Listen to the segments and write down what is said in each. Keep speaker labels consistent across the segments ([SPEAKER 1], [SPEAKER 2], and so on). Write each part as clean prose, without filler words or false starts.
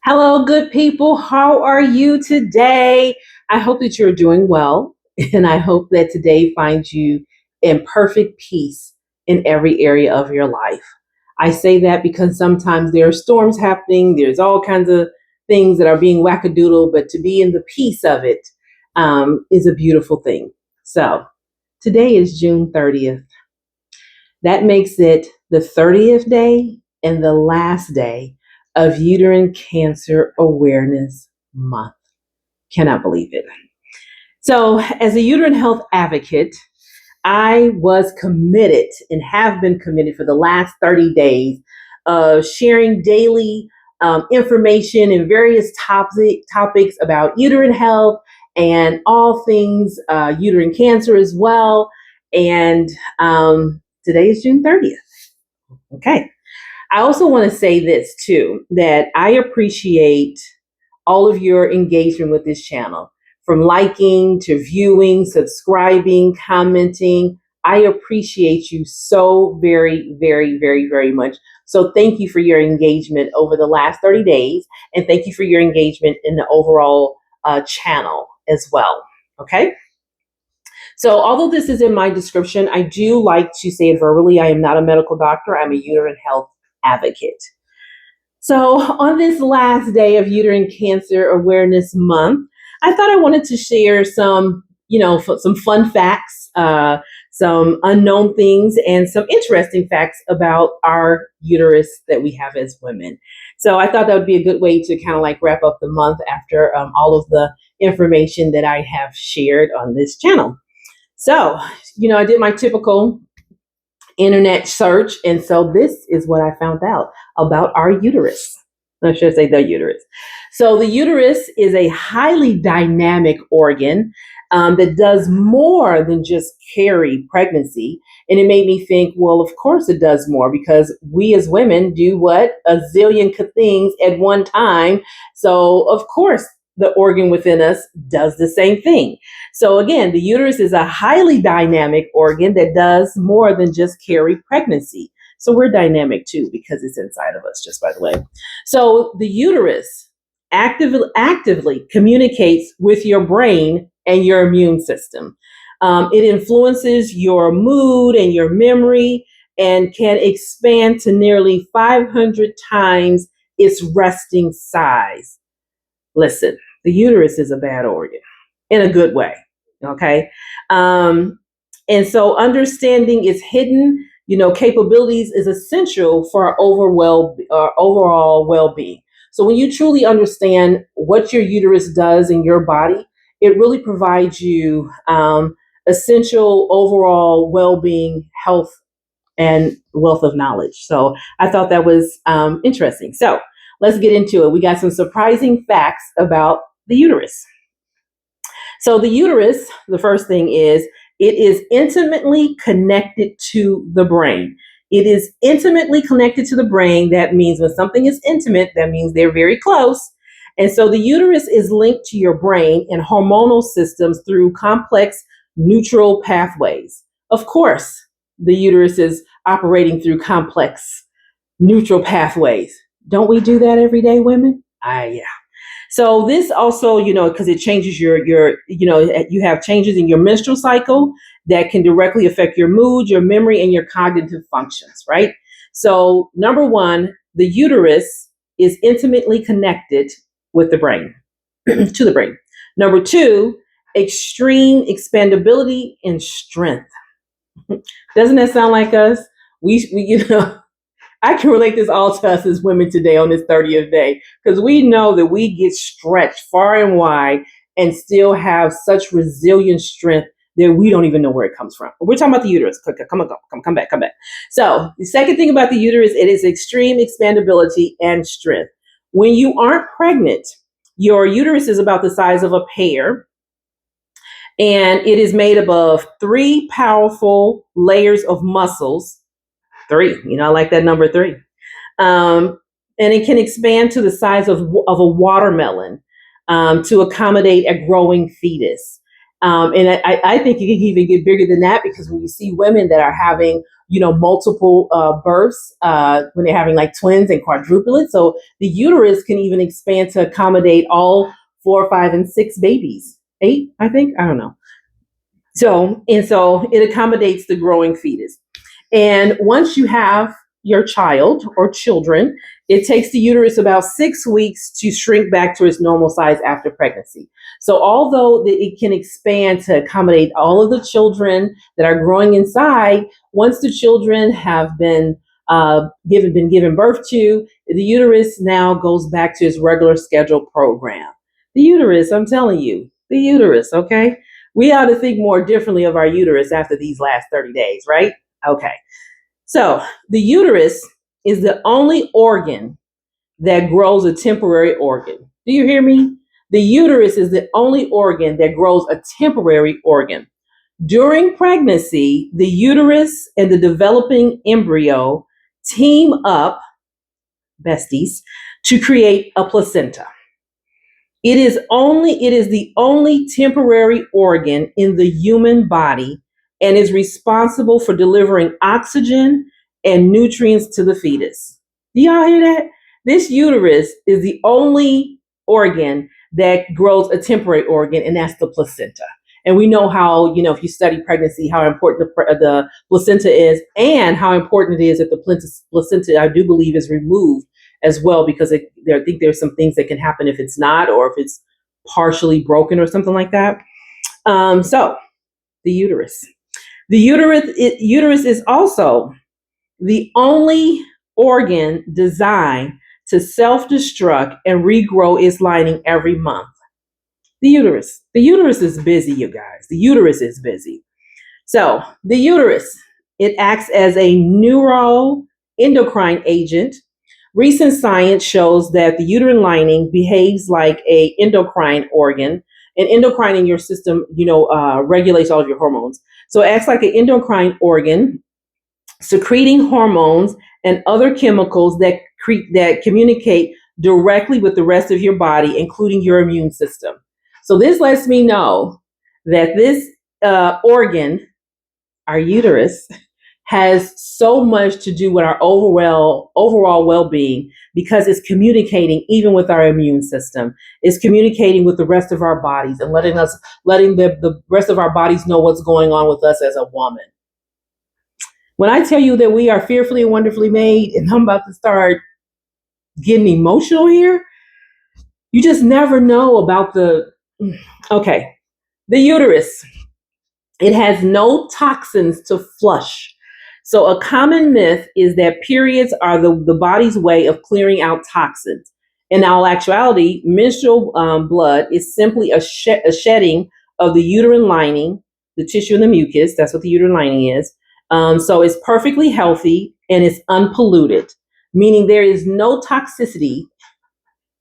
[SPEAKER 1] Hello, good people. How are you today? I hope that you're doing well, and I hope that today finds you in perfect peace in every area of your life. I say that because sometimes there are storms happening, there's all kinds of things that are being wackadoodle, but to be in the peace of it is a beautiful thing. So, today is June 30th. That makes it the 30th day and the last day of Uterine Cancer Awareness Month. Cannot believe it. So, as a uterine health advocate, I was committed and have been committed for the last 30 days of sharing daily information and various topics about uterine health and all things uterine cancer as well. And today is June 30th. Okay. I also want to say this too, that I appreciate all of your engagement with this channel, from liking to viewing, subscribing, commenting. I appreciate you so very, very, very, very much. So thank you for your engagement over the last 30 days. And thank you for your engagement in the overall channel as well. Okay. So although this is in my description, I do like to say it verbally. I am not a medical doctor. I'm a uterine health advocate. So on this last day of Uterine Cancer Awareness Month, I thought I wanted to share some, some fun facts, some unknown things, and some interesting facts about our uterus that we have as women. So I thought that would be a good way to kind of like wrap up the month after all of the information that I have shared on this channel. So, I did my typical internet search. And so this is what I found out about our uterus. I should say the uterus. So the uterus is a highly dynamic organ that does more than just carry pregnancy. And it made me think, well, of course it does more, because we as women do what? A zillion things at one time. So of course the organ within us does the same thing. So again, the uterus is a highly dynamic organ that does more than just carry pregnancy. So we're dynamic too, because it's inside of us, just by the way. So the uterus actively communicates with your brain and your immune system. It influences your mood and your memory and can expand to nearly 500 times its resting size. Listen, the uterus is a bad organ in a good way. Okay. And so understanding its hidden, capabilities is essential for our overall well-being. So when you truly understand what your uterus does in your body, it really provides you essential overall well-being, health, and wealth of knowledge. So I thought that was interesting. So let's get into it. We got some surprising facts about the uterus. So the uterus, the first thing is, it is intimately connected to the brain. It is intimately connected to the brain. That means when something is intimate, that means they're very close. And so the uterus is linked to your brain and hormonal systems through complex neutral pathways. Of course, the uterus is operating through complex neutral pathways. Don't we do that every day, women? Yeah. So this also, because it changes you have changes in your menstrual cycle that can directly affect your mood, your memory, and your cognitive functions, right? So number one, the uterus is intimately connected with the brain, to the brain. Number two, extreme expandability and strength. Doesn't that sound like us? I can relate this all to us as women today on this 30th day, because we know that we get stretched far and wide and still have such resilient strength that we don't even know where it comes from. But we're talking about the uterus. Come back. So the second thing about the uterus, it is extreme expandability and strength. When you aren't pregnant, your uterus is about the size of a pear, and it is made up of 3 powerful layers of muscles. 3, I like that number 3. And it can expand to the size of a watermelon to accommodate a growing fetus. And I think it can even get bigger than that, because when you see women that are having, multiple births, when they're having like twins and quadruplets, so the uterus can even expand to accommodate all 4, 5, and 6 babies. 8, I think. I don't know. So it accommodates the growing fetus. And once you have your child or children, it takes the uterus about 6 weeks to shrink back to its normal size after pregnancy. So although it can expand to accommodate all of the children that are growing inside, once the children have been given birth to, the uterus now goes back to its regular scheduled program. The uterus, I'm telling you, the uterus, okay? We ought to think more differently of our uterus after these last 30 days, right? Okay. So the uterus is the only organ that grows a temporary organ. Do you hear me? The uterus is the only organ that grows a temporary organ. During pregnancy, the uterus and the developing embryo team up, besties, to create a placenta. It is the only temporary organ in the human body, and is responsible for delivering oxygen and nutrients to the fetus. Do y'all hear that? This uterus is the only organ that grows a temporary organ, and that's the placenta. And we know how, if you study pregnancy, how important the placenta is, and how important it is that the placenta, I do believe, is removed as well, because I think there's some things that can happen if it's not, or if it's partially broken or something like that. So the uterus. The uterus is also the only organ designed to self-destruct and regrow its lining every month. The uterus. The uterus is busy, you guys. The uterus is busy. So the uterus, it acts as a neuroendocrine agent. Recent science shows that the uterine lining behaves like a endocrine organ. An endocrine in your system, regulates all of your hormones. So it acts like an endocrine organ, secreting hormones and other chemicals that communicate directly with the rest of your body, including your immune system. So this lets me know that this organ, our uterus, has so much to do with our overall well-being, because it's communicating even with our immune system. It's communicating with the rest of our bodies, and letting the rest of our bodies know what's going on with us as a woman. When I tell you that we are fearfully and wonderfully made, and I'm about to start getting emotional here, you just never know about okay, the uterus. It has no toxins to flush. So a common myth is that periods are the body's way of clearing out toxins. In all actuality, menstrual blood is simply a shedding of the uterine lining, the tissue and the mucus. That's what the uterine lining is. So it's perfectly healthy and it's unpolluted, meaning there is no toxicity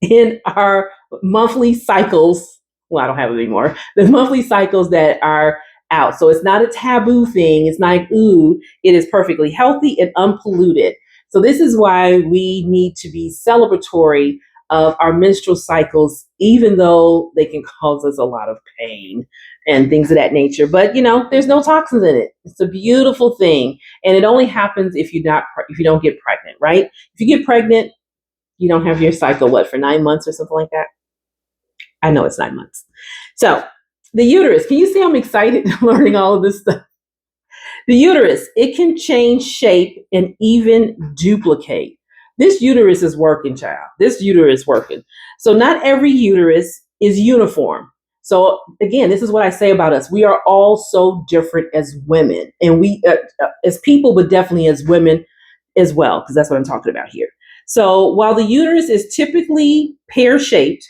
[SPEAKER 1] in our monthly cycles. Well, I don't have it anymore. The monthly cycles that are out. So it's not a taboo thing. It's not like, ooh, it is perfectly healthy and unpolluted. So this is why we need to be celebratory of our menstrual cycles, even though they can cause us a lot of pain and things of that nature. But there's no toxins in it. It's a beautiful thing, and it only happens if you don't get pregnant, right? If you get pregnant, you don't have your cycle for 9 months or something like that. I know it's 9 months. So the uterus. Can you see I'm excited learning all of this stuff? The uterus, it can change shape and even duplicate. This uterus is working, child. This uterus is working. So not every uterus is uniform. So again, this is what I say about us. We are all so different as women, and we as people, but definitely as women as well, because that's what I'm talking about here. So while the uterus is typically pear-shaped,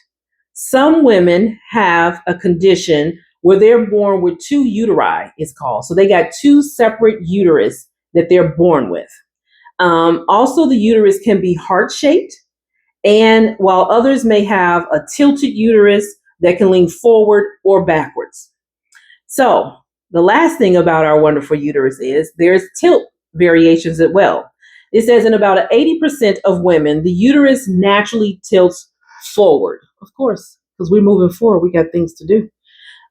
[SPEAKER 1] some women have a condition where they're born with two uteri, it's called. So they got two separate uterus that they're born with. Also, the uterus can be heart-shaped, and while others may have a tilted uterus that can lean forward or backwards. So the last thing about our wonderful uterus is there's tilt variations as well. It says in about 80% of women, the uterus naturally tilts forward. Of course, because we're moving forward, we got things to do.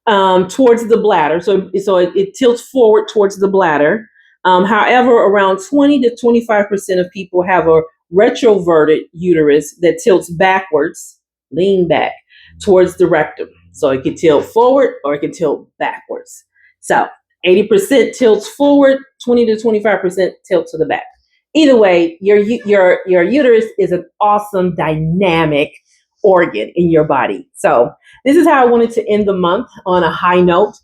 [SPEAKER 1] towards the bladder. So it tilts forward towards the bladder. However, around 20 to 25% of people have a retroverted uterus that tilts backwards, lean back towards the rectum. So it can tilt forward or it can tilt backwards. So 80% tilts forward, 20 to 25% tilt to the back. Either way, your uterus is an awesome dynamic organ in your body. So this is how I wanted to end the month, on a high note,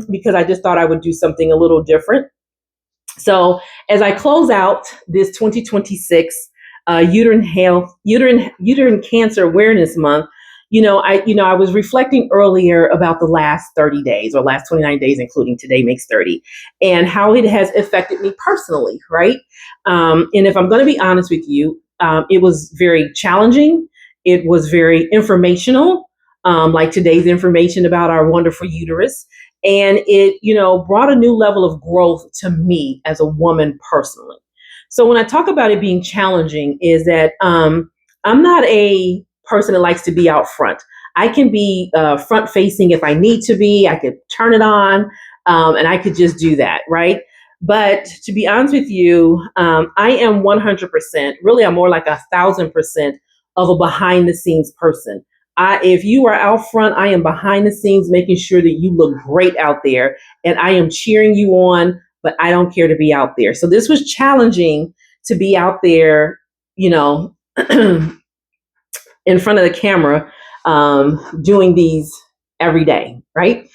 [SPEAKER 1] because I just thought I would do something a little different. So as I close out this 2026 Uterine Cancer Awareness Month, I was reflecting earlier about the last 30 days, or last 29 days, including today makes 30, and how it has affected me personally, right? And if I'm going to be honest with you, it was very challenging. It was very informational, like today's information about our wonderful uterus. And it, brought a new level of growth to me as a woman personally. So when I talk about it being challenging, is that I'm not a person that likes to be out front. I can be front facing if I need to be. I could turn it on, and I could just do that, right? But to be honest with you, I am 100%, really, I'm more like 1,000% of a behind the scenes person. If you are out front, I am behind the scenes making sure that you look great out there, and I am cheering you on, but I don't care to be out there. So this was challenging to be out there, in front of the camera, doing these every day, right?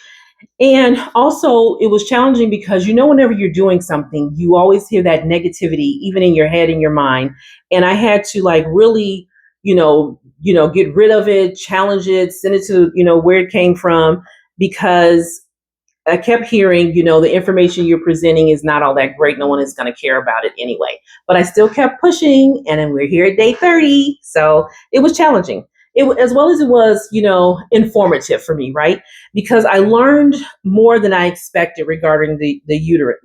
[SPEAKER 1] And also, it was challenging because, whenever you're doing something, you always hear that negativity, even in your head and your mind. And I had to like really, get rid of it, challenge it, send it to, where it came from, because I kept hearing, the information you're presenting is not all that great. No one is going to care about it anyway. But I still kept pushing, and then we're here at day 30. So it was challenging. As well as it was, informative for me, right? Because I learned more than I expected regarding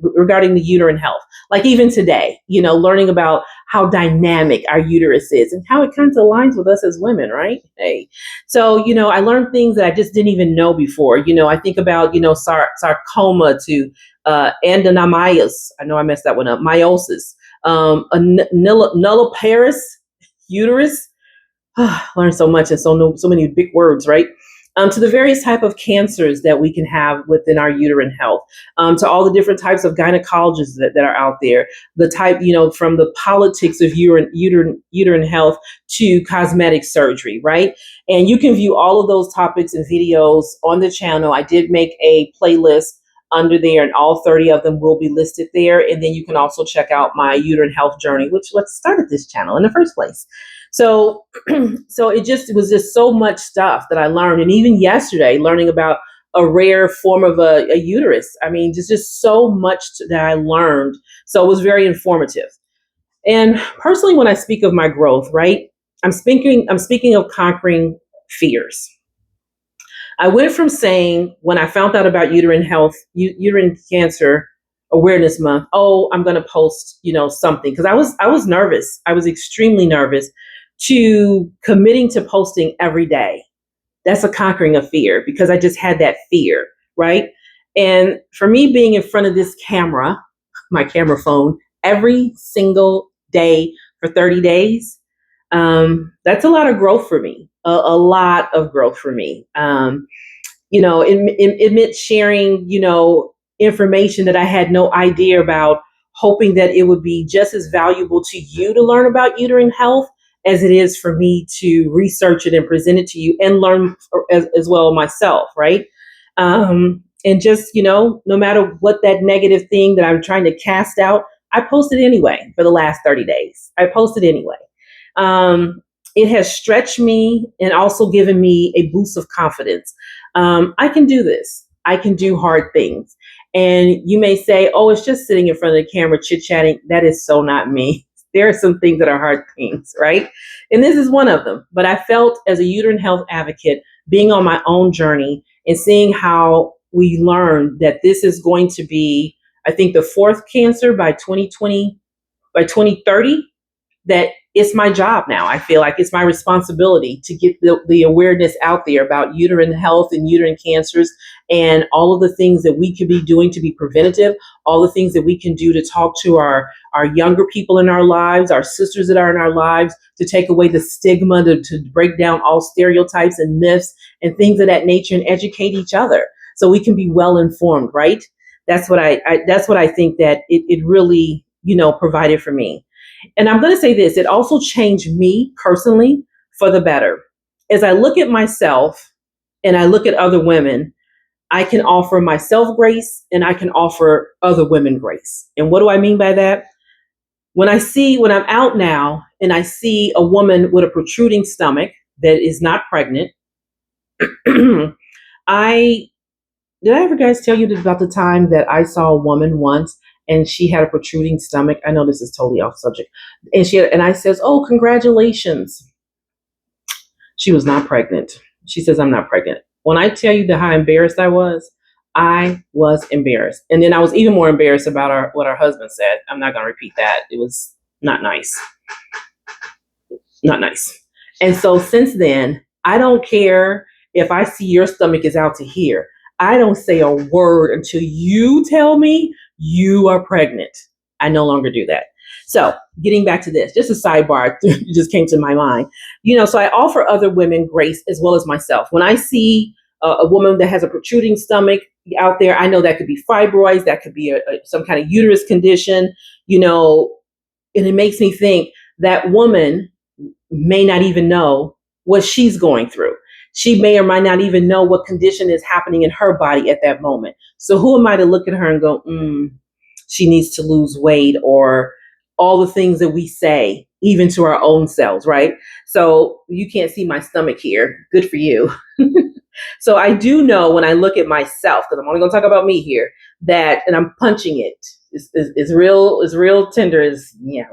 [SPEAKER 1] regarding the uterine health. Like even today, learning about how dynamic our uterus is and how it kind of aligns with us as women, right? Hey, so, I learned things that I just didn't even know before. I think about, sarcoma to adenomyosis. I know I messed that one up. Meiosis, a nulliparous uterus. Learned so much, and so many big words, right? To the various type of cancers that we can have within our uterine health, to all the different types of gynecologists that are out there, the type, from the politics of uterine health to cosmetic surgery, right? And you can view all of those topics and videos on the channel. I did make a playlist under there, and all 30 of them will be listed there. And then you can also check out my uterine health journey, which let's start at this channel in the first place. So, it was just so much stuff that I learned. And even yesterday, learning about a rare form of a uterus. I mean, just so much that I learned. So it was very informative. And personally, when I speak of my growth, right, I'm speaking of conquering fears. I went from saying, when I found out about uterine health, uterine cancer awareness month, oh, I'm going to post, something, because I was nervous. I was extremely nervous, to committing to posting every day. That's a conquering of fear, because I just had that fear, right? And for me, being in front of this camera, my camera phone, every single day for 30 days, that's a lot of growth for me, a lot of growth for me. It meant sharing, information that I had no idea about, hoping that it would be just as valuable to you to learn about uterine health as it is for me to research it and present it to you and learn as well myself, right? And just, no matter what that negative thing that I'm trying to cast out, I posted anyway for the last 30 days. I posted anyway. It has stretched me and also given me a boost of confidence. I can do this. I can do hard things. And you may say, oh, it's just sitting in front of the camera, chit-chatting. That is so not me. There are some things that are hard things, right? And this is one of them. But I felt, as a uterine health advocate, being on my own journey and seeing how we learned that this is going to be, I think, the fourth cancer by 2030, that it's my job now. I feel like it's my responsibility to get the awareness out there about uterine health and uterine cancers and all of the things that we could be doing to be preventative, all the things that we can do to talk to our younger people in our lives, our sisters that are in our lives, to take away the stigma, to break down all stereotypes and myths and things of that nature and educate each other so we can be well informed, right? That's what that's what I think that it really, provided for me. And I'm going to say this, it also changed me personally for the better. As I look at myself and I look at other women, I can offer myself grace and I can offer other women grace. And what do I mean by that? When I'm out now and I see a woman with a protruding stomach that is not pregnant, I did I ever guys tell you about the time that I saw a woman once and she had a protruding stomach? I know this is totally off subject. And I says, "Oh, congratulations." She was not pregnant. She says, "I'm not pregnant." When I tell you how embarrassed I was embarrassed. And then I was even more embarrassed about what her husband said. I'm not going to repeat that. It was not nice. Not nice. And so since then, I don't care if I see your stomach is out to here. I don't say a word until you tell me you are pregnant. I no longer do that. So getting back to this, just a sidebar, it just came to my mind. So I offer other women grace as well as myself. When I see a woman that has a protruding stomach out there, I know that could be fibroids, that could be some kind of uterus condition, and it makes me think that woman may not even know what she's going through. She may or might not even know what condition is happening in her body at that moment. So who am I to look at her and go, she needs to lose weight, or all the things that we say, even to our own selves, right? So you can't see my stomach here. Good for you. So I do know when I look at myself, because I'm only going to talk about me here, and I'm punching it. Is real tender,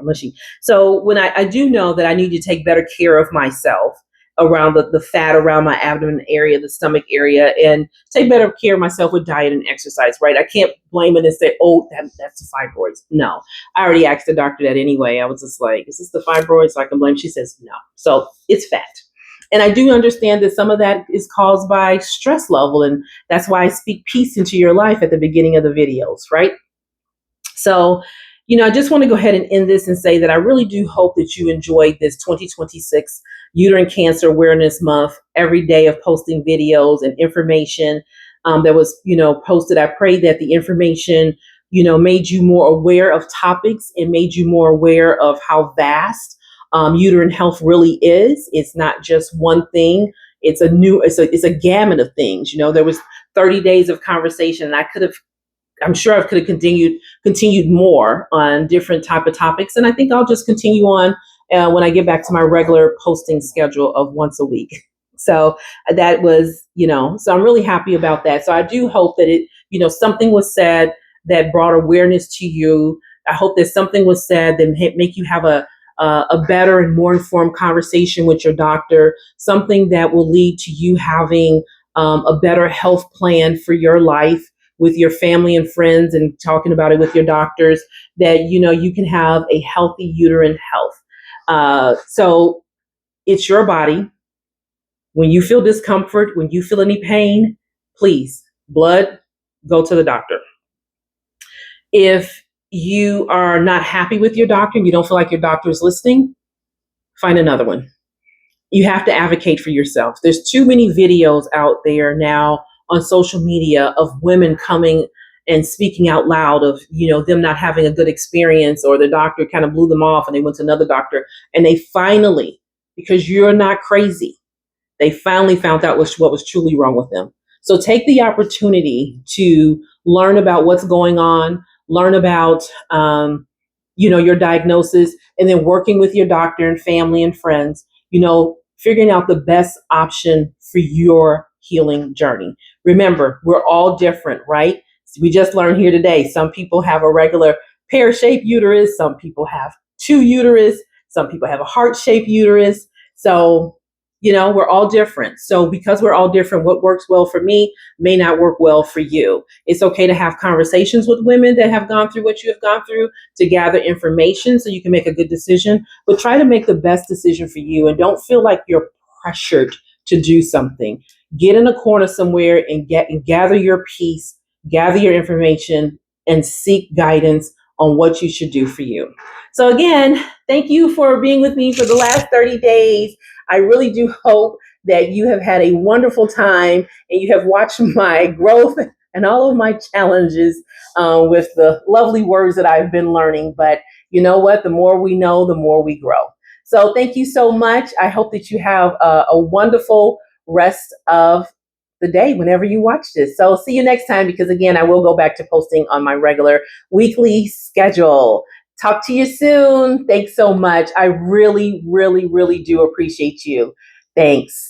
[SPEAKER 1] mushy. So when I do know that I need to take better care of myself around the fat around my abdomen area, the stomach area, and take better care of myself with diet and exercise, right? I can't blame it and say, "Oh, that's the fibroids." No, I already asked the doctor that anyway. I was just like, "Is this the fibroids?" So I can blame. She says no. So it's fat. And I do understand that some of that is caused by stress level. And that's why I speak peace into your life at the beginning of the videos, right? So, I just want to go ahead and end this and say that I really do hope that you enjoyed this 2026 Uterine Cancer Awareness Month, every day of posting videos and information that was, posted. I pray that the information, made you more aware of topics and made you more aware of how vast uterine health really is. It's not just one thing. It's a gamut of things. There was 30 days of conversation, and I'm sure I could have continued more on different type of topics. And I think I'll just continue on when I get back to my regular posting schedule of once a week. So that was, so I'm really happy about that. So I do hope that something was said that brought awareness to you. I hope that something was said that make you have a better and more informed conversation with your doctor, something that will lead to you having a better health plan for your life, with your family and friends, and talking about it with your doctors, that you can have a healthy uterine health. So it's your body. When you feel discomfort, when you feel any pain, please, go to the doctor. If you are not happy with your doctor and you don't feel like your doctor is listening, find another one. You have to advocate for yourself. There's too many videos out there now on social media of women coming and speaking out loud of, them not having a good experience, or the doctor kind of blew them off and they went to another doctor, and they finally, because you're not crazy, they finally found out what was truly wrong with them. So take the opportunity to learn about what's going on, learn about, your diagnosis, and then working with your doctor and family and friends, figuring out the best option for your healing journey. Remember, we're all different, right? We just learned here today, some people have a regular pear-shaped uterus, some people have two uterus, some people have a heart-shaped uterus. So We're all different. So because we're all different, what works well for me may not work well for you. It's okay to have conversations with women that have gone through what you have gone through to gather information so you can make a good decision, but try to make the best decision for you and don't feel like you're pressured to do something. Get in a corner somewhere and gather your peace, gather your information, and seek guidance on what you should do for you. So again, thank you for being with me for the last 30 days. I really do hope that you have had a wonderful time and you have watched my growth and all of my challenges with the lovely words that I've been learning. But you know what? The more we know, the more we grow. So thank you so much. I hope that you have a wonderful rest of the day whenever you watch this. So see you next time, because again, I will go back to posting on my regular weekly schedule. Talk to you soon. Thanks so much. I really, really, really do appreciate you. Thanks.